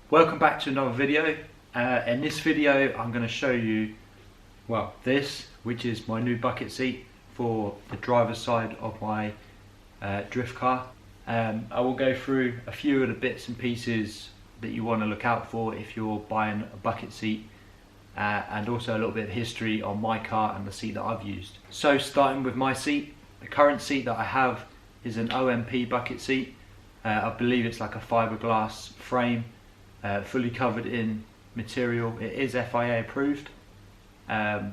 Welcome back to another video. In this video I'm going to show you this, which is my new bucket seat for the driver's side of my drift car. I will go through a few of the bits and pieces that you want to look out for if you're buying a bucket seat, and also a little bit of history on my car and the seat that I've used. So starting with my seat, the current seat that I have is an OMP bucket seat. I believe it's like a fiberglass frame, fully covered in material. It is FIA approved. The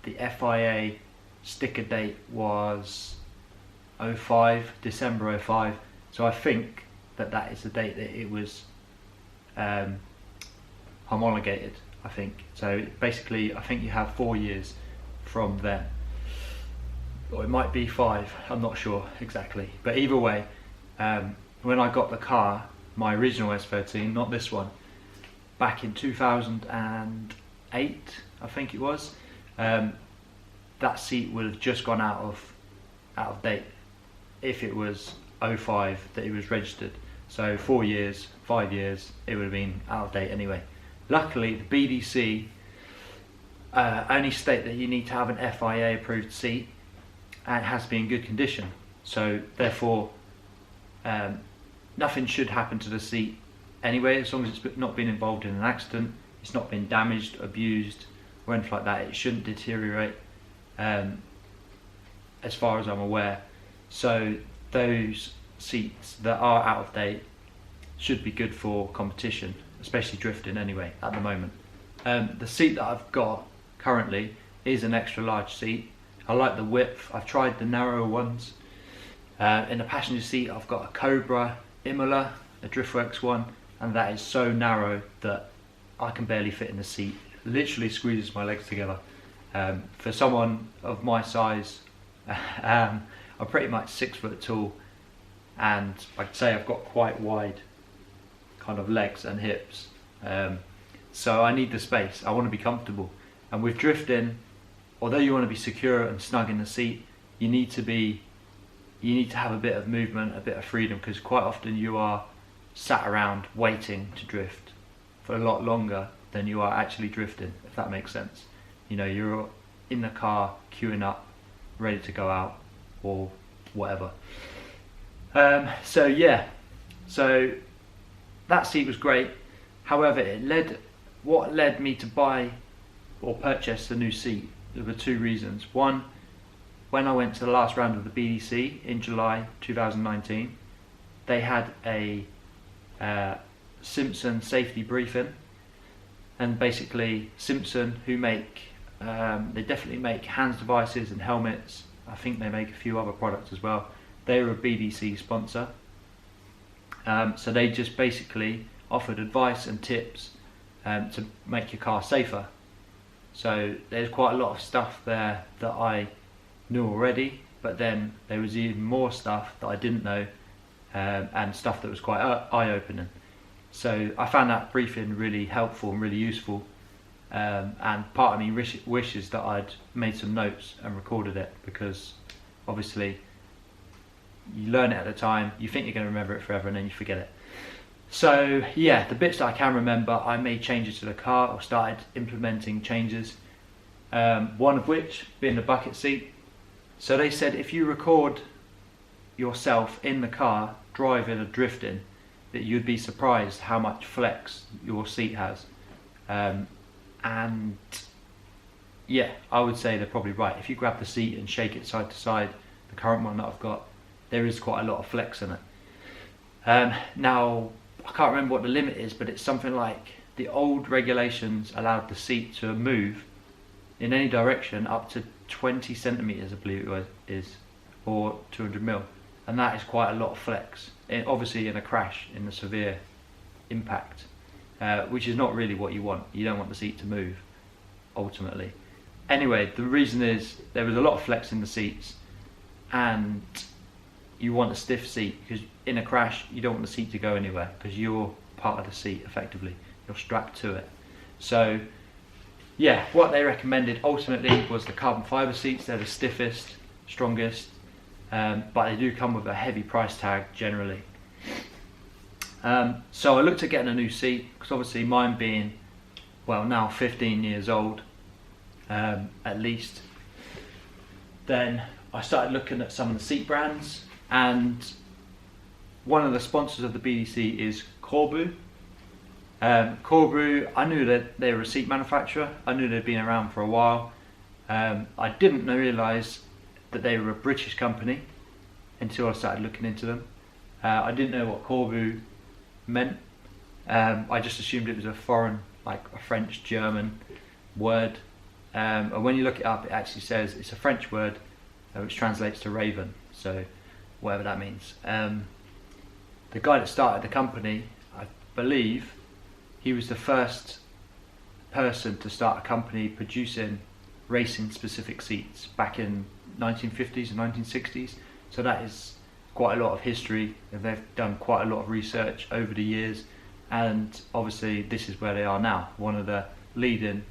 FIA sticker date was 05, December 05, so I think that is the date that it was homologated, I think. So basically I think you have 4 years from then, or it might be 5, I'm not sure exactly, but either way, when I got the car, my original S13, not this one, back in 2008 I think it was, that seat would have just gone out of date if it was 05 that it was registered. So 4 years, 5 years, it would have been out of date anyway. Luckily the BDC only state that you need to have an FIA approved seat and it has to be in good condition, so therefore nothing should happen to the seat anyway, as long as it's not been involved in an accident, it's not been damaged, abused or anything like that. It shouldn't deteriorate as far as I'm aware. So those seats that are out of date should be good for competition, especially drifting anyway at the moment. The seat that I've got currently is an extra large seat. I like the width. I've tried the narrower ones. In the passenger seat I've got a Cobra Imola, a Driftworks one, and that is so narrow that I can barely fit in the seat. It literally squeezes my legs together. For someone of my size, I'm pretty much 6 foot tall, and I'd say I've got quite wide kind of legs and hips, so I need the space. I want to be comfortable, and with drifting, although you want to be secure and snug in the seat, you need to have a bit of movement, a bit of freedom, because quite often you are sat around waiting to drift for a lot longer than you are actually drifting, if that makes sense. You know, you're in the car queuing up, ready to go out or whatever. So yeah, so that seat was great. However, what led me to buy or purchase the new seat, there were 2 reasons. One, when I went to the last round of the BDC in July 2019, they had a Simpson safety briefing, and basically Simpson, who make they definitely make hands devices and helmets, I think they make a few other products as well, they were a BDC sponsor, so they just basically offered advice and tips to make your car safer. So there's quite a lot of stuff there that I knew already, but then there was even more stuff that I didn't know, and stuff that was quite eye-opening. So I found that briefing really helpful and really useful, and part of me wishes that I'd made some notes and recorded it, because obviously you learn it at the time, you think you're going to remember it forever, and then you forget it. So yeah, the bits that I can remember, I made changes to the car, or started implementing changes, one of which being the bucket seat. So they said if you record yourself in the car driving or drifting, that you'd be surprised how much flex your seat has. And yeah, I would say they're probably right. If you grab the seat and shake it side to side, the current one that I've got, there is quite a lot of flex in it. Now, I can't remember what the limit is, but it's something like the old regulations allowed the seat to move in any direction up to 20 centimeters, I believe it is, or 200 mil, and that is quite a lot of flex. Obviously in a crash, in a severe impact, which is not really what you want. You don't want the seat to move, ultimately. Anyway, the reason is there was a lot of flex in the seats, and you want a stiff seat, because in a crash you don't want the seat to go anywhere, because you're part of the seat effectively, you're strapped to it. So yeah, what they recommended ultimately was the carbon fibre seats. They're the stiffest, strongest, but they do come with a heavy price tag generally. So I looked at getting a new seat, because obviously mine being, well, now 15 years old, at least. Then I started looking at some of the seat brands, and one of the sponsors of the BDC is Corbeau. Corbeau, I knew that they were a seat manufacturer. I knew they'd been around for a while. I didn't realise that they were a British company until I started looking into them. I didn't know what Corbeau meant. I just assumed it was a foreign, like a French, German word. And when you look it up, it actually says it's a French word which translates to raven, so whatever that means. The guy that started the company, I believe, he was the first person to start a company producing racing specific seats back in 1950s and 1960s. So that is quite a lot of history, and they've done quite a lot of research over the years, and obviously this is where they are now, one of the leading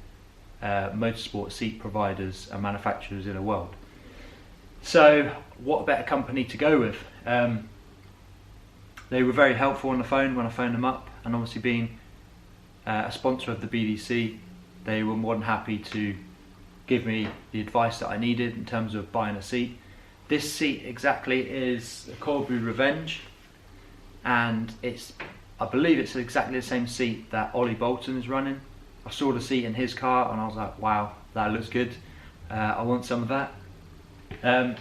motorsport seat providers and manufacturers in the world. So what a better company to go with. They were very helpful on the phone when I phoned them up, and obviously being a sponsor of the BDC, they were more than happy to give me the advice that I needed in terms of buying a seat. This seat exactly is the Corbeau Revenge, and I believe it's exactly the same seat that Ollie Bolton is running. I saw the seat in his car and I was like, wow, that looks good. I want some of that.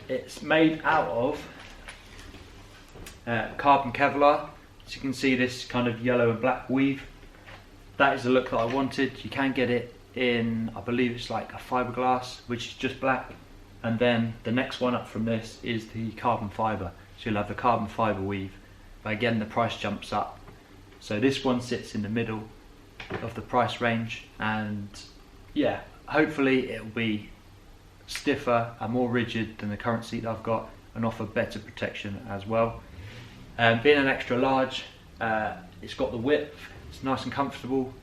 It's made out of carbon Kevlar. As you can see, this kind of yellow and black weave. That is the look that I wanted. You can get it in, I believe it's like a fiberglass, which is just black. And then the next one up from this is the carbon fiber. So you'll have the carbon fiber weave. But again, the price jumps up. So this one sits in the middle of the price range, and yeah, hopefully it'll be stiffer and more rigid than the current seat that I've got, and offer better protection as well. Being an extra large, it's got the width, it's nice and comfortable,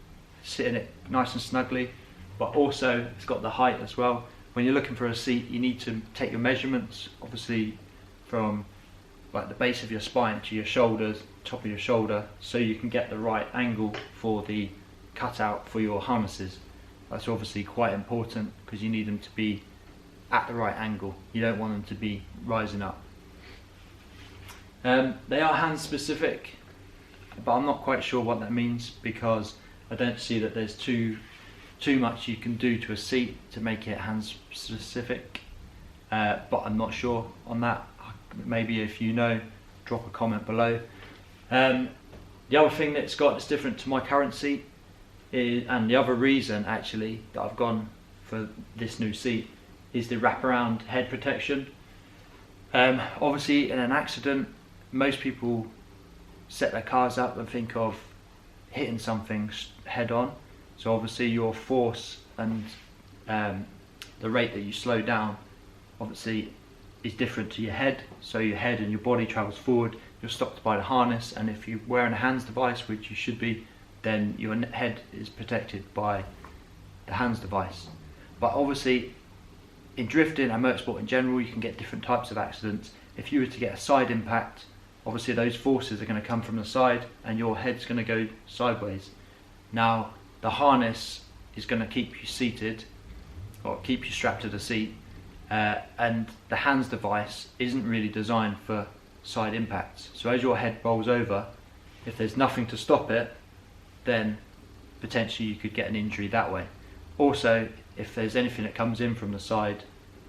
sitting it nice and snugly, but also it's got the height as well. When you're looking for a seat, you need to take your measurements, obviously from like the base of your spine to your shoulders, top of your shoulder, so you can get the right angle for the cutout for your harnesses. That's obviously quite important, because you need them to be at the right angle. You don't want them to be rising up. They are hand specific, but I'm not quite sure what that means, because I don't see that there's too much you can do to a seat to make it hand specific, but I'm not sure on that. Maybe if you know, drop a comment below. The other thing that's got that's different to my current seat is, and the other reason actually that I've gone for this new seat, is the wraparound head protection. Obviously in an accident, most people set their cars up and think of hitting something head on. So obviously your force and the rate that you slow down obviously is different to your head. So your head and your body travels forward, you're stopped by the harness, and if you're wearing a hands device, which you should be, then your head is protected by the hands device. But obviously in drifting and motorsport in general, you can get different types of accidents. If you were to get a side impact, obviously those forces are going to come from the side and your head's going to go sideways. Now the harness is going to keep you seated, or keep you strapped to the seat, and the hands device isn't really designed for side impacts. So as your head rolls over, if there's nothing to stop it, then potentially you could get an injury that way. Also, if there's anything that comes in from the side,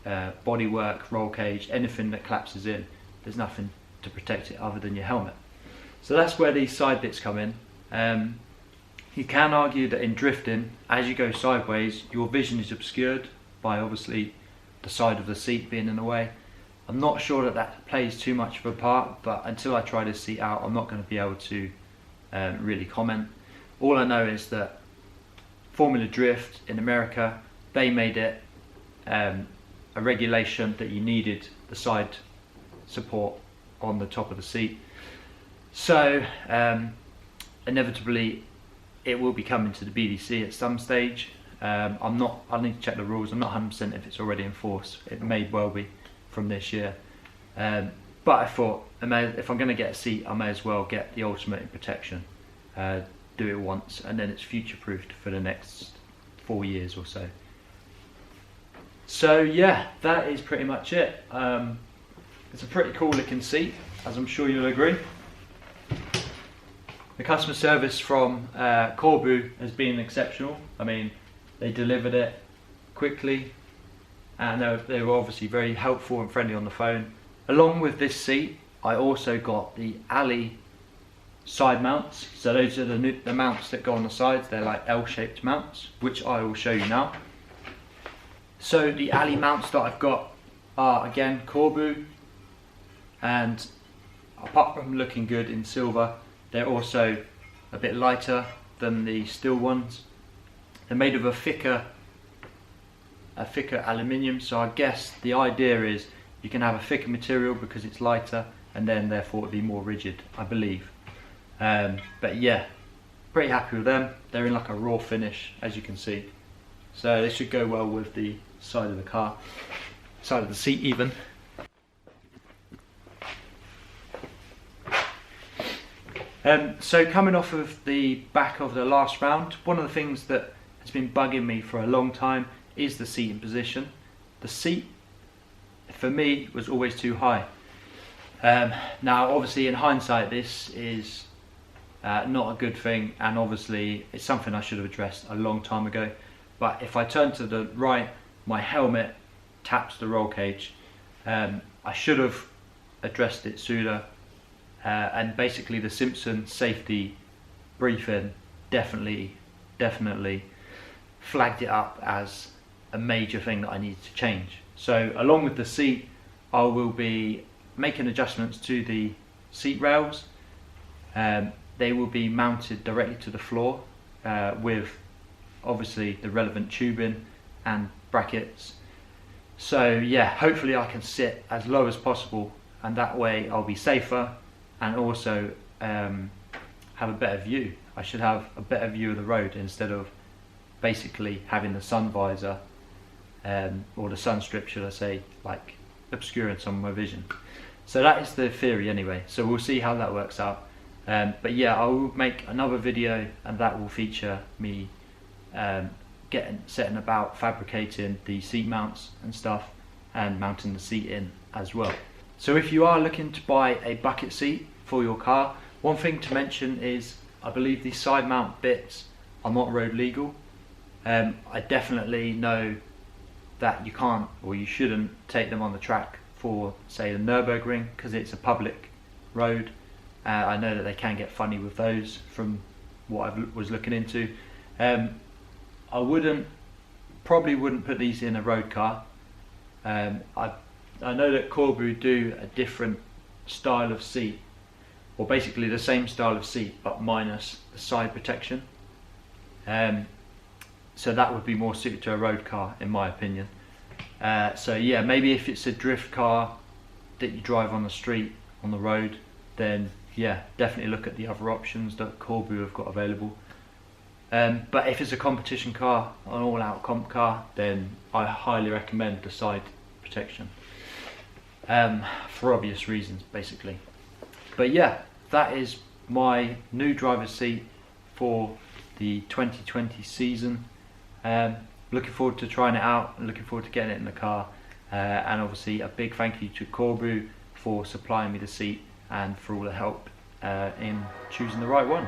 bodywork, roll cage, anything that collapses in, there's nothing to protect it other than your helmet. So that's where these side bits come in. You can argue that in drifting, as you go sideways, your vision is obscured by obviously the side of the seat being in the way. I'm not sure that that plays too much of a part, but until I try this seat out, I'm not going to be able to really comment. All I know is that Formula Drift in America, they made it a regulation that you needed the side support on the top of the seat. So inevitably it will be coming to the BDC at some stage. I need to check the rules. I'm not 100% if it's already in force. It may well be from this year. but I thought, if I'm going to get a seat, I may as well get the ultimate in protection. Do it once, and then it's future-proofed for the next 4 years or so. So yeah, that is pretty much it. It's a pretty cool looking seat, as I'm sure you'll agree. The customer service from Corbeau has been exceptional. I mean, they delivered it quickly, and they were obviously very helpful and friendly on the phone. Along with this seat, I also got the alley side mounts. So those are the mounts that go on the sides. They're like L-shaped mounts, which I will show you now. So the alley mounts that I've got are again Corbeau, and apart from looking good in silver, they're also a bit lighter than the steel ones. They're made of a thicker aluminium, so I guess the idea is you can have a thicker material because it's lighter, and then therefore it'll be more rigid, I believe. But yeah, pretty happy with them. They're in like a raw finish, as you can see, so they should go well with the side of the car, side of the seat even. So coming off of the back of the last round, one of the things that has been bugging me for a long time is the seating position. The seat, for me, was always too high. Now obviously in hindsight this is not a good thing, and obviously it's something I should have addressed a long time ago. But if I turn to the right, my helmet taps the roll cage. I should have addressed it sooner, and basically the Simpson safety briefing definitely flagged it up as a major thing that I needed to change. So along with the seat, I will be making adjustments to the seat rails. They will be mounted directly to the floor with obviously the relevant tubing and brackets. So yeah, hopefully I can sit as low as possible, and that way I'll be safer and also have a better view. I should have a better view of the road instead of basically having the sun visor or the sun strip, should I say, like obscuring some of my vision. So that is the theory anyway, so we'll see how that works out. But yeah, I will make another video, and that will feature me setting about fabricating the seat mounts and stuff, and mounting the seat in as well. So if you are looking to buy a bucket seat for your car, one thing to mention is I believe these side mount bits are not road legal. I definitely know that you can't, or you shouldn't, take them on the track for, say, the Nürburgring, because it's a public road. I know that they can get funny with those from what I was looking into. I probably wouldn't put these in a road car. I know that Corbeau do a different style of seat, or basically the same style of seat but minus the side protection. So that would be more suited to a road car in my opinion. So yeah, maybe if it's a drift car that you drive on the street, on the road, then yeah, definitely look at the other options that Corbeau have got available. But if it's a competition car, an all-out comp car, then I highly recommend the side protection, for obvious reasons basically. But yeah, that is my new driver's seat for the 2020 season. Looking forward to trying it out and looking forward to getting it in the car, and obviously a big thank you to Corbeau for supplying me the seat and for all the help in choosing the right one.